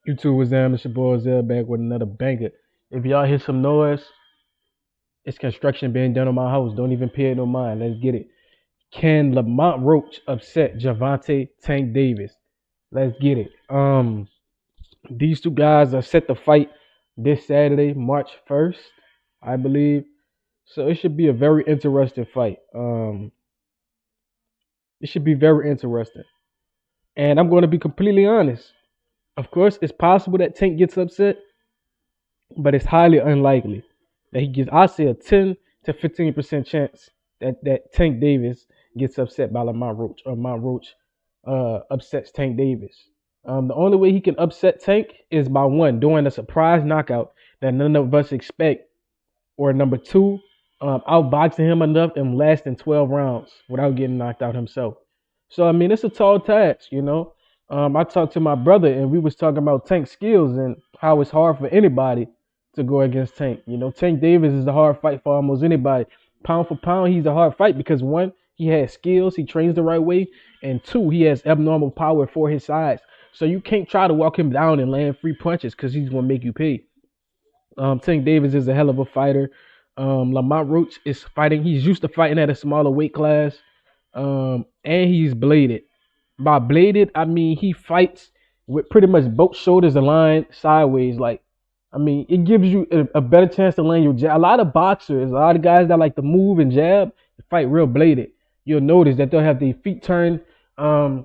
YouTube was down. It's your boy Zell back with another banger. If y'all hear some noise, it's construction being done on my house. Don't even pay it no mind. Let's get it. Can Lamont Roach upset Javante Tank Davis? Let's get it. These two guys are set to fight this Saturday, March 1st, I believe. So it should be a very interesting fight. It should be very interesting. And I'm going to be completely honest. Of course, it's possible that Tank gets upset, but it's highly unlikely that he gets. I say a 10 to 15% chance that Tank Davis gets upset by Lamont Roach or Mount Roach upsets Tank Davis. The only way he can upset Tank is by one doing a surprise knockout that none of us expect, or number two, outboxing him enough and lasting 12 rounds without getting knocked out himself. So I mean, it's a tall task. I talked to my brother and we was talking about Tank's skills and how it's hard for anybody to go against Tank. Tank Davis is a hard fight for almost anybody. Pound for pound, he's a hard fight because one, he has skills, he trains the right way, and two, he has abnormal power for his size. So you can't try to walk him down and land free punches because he's gonna make you pay. Tank Davis is a hell of a fighter. Lamont Roach is fighting. He's used to fighting at a smaller weight class. And he's bladed. By bladed, I mean he fights with pretty much both shoulders aligned sideways. Like, I mean, it gives you a better chance to land your jab. A lot of boxers, a lot of guys that like to move and jab, fight real bladed. You'll notice that they'll have their feet turned to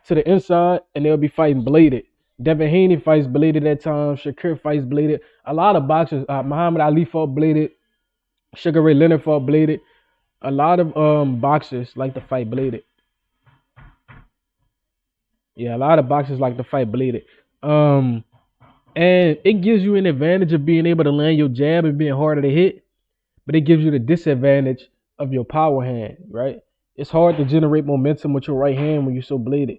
the inside and they'll be fighting bladed. Devin Haney fights bladed at times. Shakur fights bladed. A lot of boxers, Muhammad Ali fought bladed. Sugar Ray Leonard fought bladed. A lot of boxers like to fight bladed. Yeah, a lot of boxers like to fight bladed. Um, and it gives you an advantage of being able to land your jab and being harder to hit, but it gives you the disadvantage of your power hand, right? It's hard to generate momentum with your right hand when you're so bladed.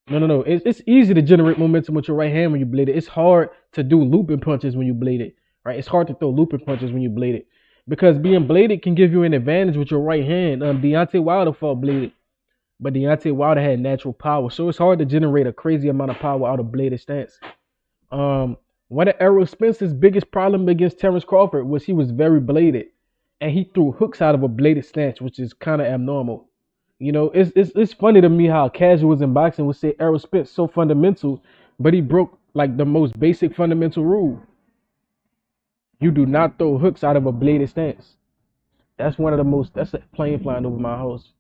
No. It's easy to generate momentum with your right hand when you blade it. It's hard to do looping punches when you blade it, right? It's hard to throw looping punches when you blade it because being bladed can give you an advantage with your right hand. Deontay Wilder fought bladed, but Deontay Wilder had natural power, so it's hard to generate a crazy amount of power out of bladed stance. One of Errol Spence's biggest problem against Terrence Crawford was he was very bladed, and he threw hooks out of a bladed stance, which is kind of abnormal. It's funny to me how casuals in boxing would say Errol Spence so fundamental, but he broke like the most basic fundamental rule. You do not throw hooks out of a bladed stance. That's one of the most. That's a plane flying over my house.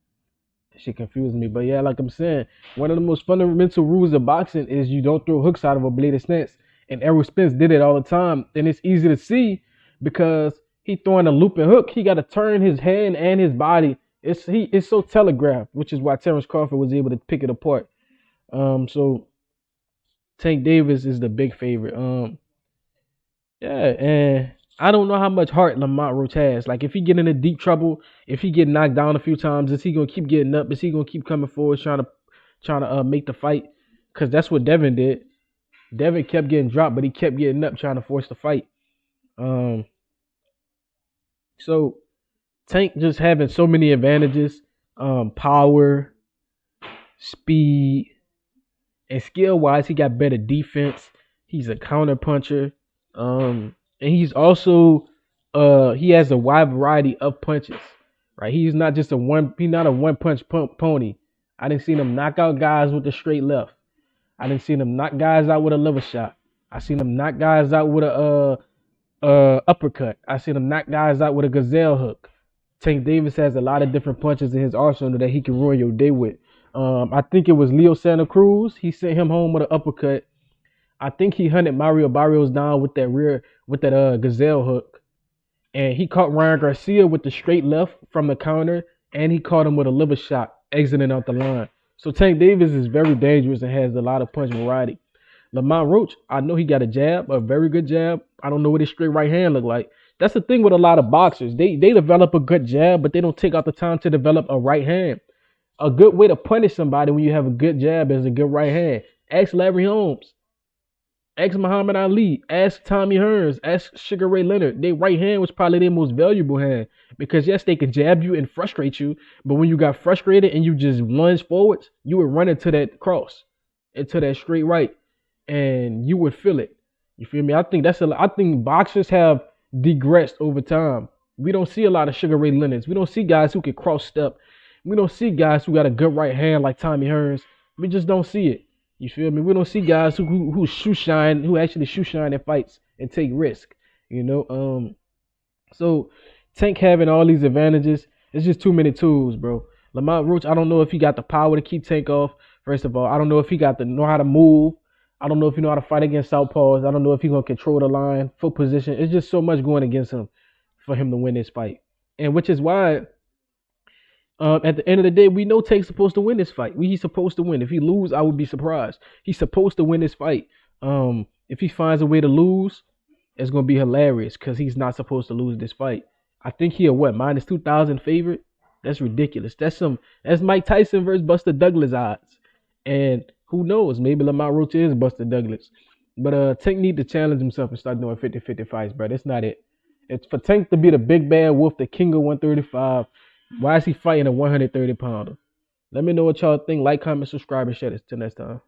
That shit confused me. But yeah, like I'm saying, one of the most fundamental rules of boxing is you don't throw hooks out of a bladed stance. And Errol Spence did it all the time, and it's easy to see because he throwing a looping hook. He got to turn his hand and his body. It's so telegraphed, which is why Terrence Crawford was able to pick it apart. So Tank Davis is the big favorite. Yeah, and I don't know how much heart Lamont Roach has. Like, if he get into deep trouble, if he get knocked down a few times, is he gonna keep getting up? Is he gonna keep coming forward, trying to make the fight? Because that's what Devin did. Devin kept getting dropped, but he kept getting up, trying to force the fight. Um, so Tank just having so many advantages, power, speed, and skill wise, he got better defense. He's a counter puncher. And he's also he has a wide variety of punches. Right? He's not just he's not a one punch pony. I didn't see him knock out guys with the straight left. I didn't see him knock guys out with a liver shot. I seen him knock guys out with a uppercut. I seen him knock guys out with a gazelle hook. Tank Davis has a lot of different punches in his arsenal that he can ruin your day with. I think it was Leo Santa Cruz. He sent him home with an uppercut. I think he hunted Mario Barrios down with that gazelle hook, and he caught Ryan Garcia with the straight left from the counter, and he caught him with a liver shot exiting out the line. So Tank Davis is very dangerous and has a lot of punch variety. Lamont Roach, I know he got a jab, a very good jab. I don't know what his straight right hand look like. That's the thing with a lot of boxers. They develop a good jab, but they don't take out the time to develop a right hand. A good way to punish somebody when you have a good jab is a good right hand. Ask Larry Holmes. Ask Muhammad Ali. Ask Tommy Hearns. Ask Sugar Ray Leonard. Their right hand was probably their most valuable hand. Because yes, they could jab you and frustrate you, but when you got frustrated and you just lunged forwards, you would run into that cross, into that straight right. and you would feel it. You feel me? I think boxers have digressed over time. We don't see a lot of Sugar Ray Leonards. We don't see guys who can cross step. We don't see guys who got a good right hand like Tommy Hearns. We just don't see it. You feel me? We don't see guys who shoe shine, who actually shoe shine in fights and take risk. You know, so Tank having all these advantages, it's just too many tools, bro. Lamont Roach, I don't know if he got the power to keep Tank off. First of all, I don't know if he got the know how to move. I don't know if he know how to fight against southpaws. I don't know if he gonna control the line, foot position. It's just so much going against him for him to win this fight, and which is why at the end of the day, we know Tank's supposed to win this fight. He's supposed to win. If he lose, I would be surprised. He's supposed to win this fight. If he finds a way to lose, it's gonna be hilarious because he's not supposed to lose this fight. I think he a what -2,000 favorite. That's ridiculous. That's Mike Tyson versus Buster Douglas odds. And who knows? Maybe Lamont Roach is Buster Douglas. But Tank need to challenge himself and start doing 50-50 fights, bro. That's not it. It's for Tank to be the big bad wolf, the king of 135. Why is he fighting a 130 pounder? Let me know what y'all think. Like, comment, subscribe, and share this. Till next time.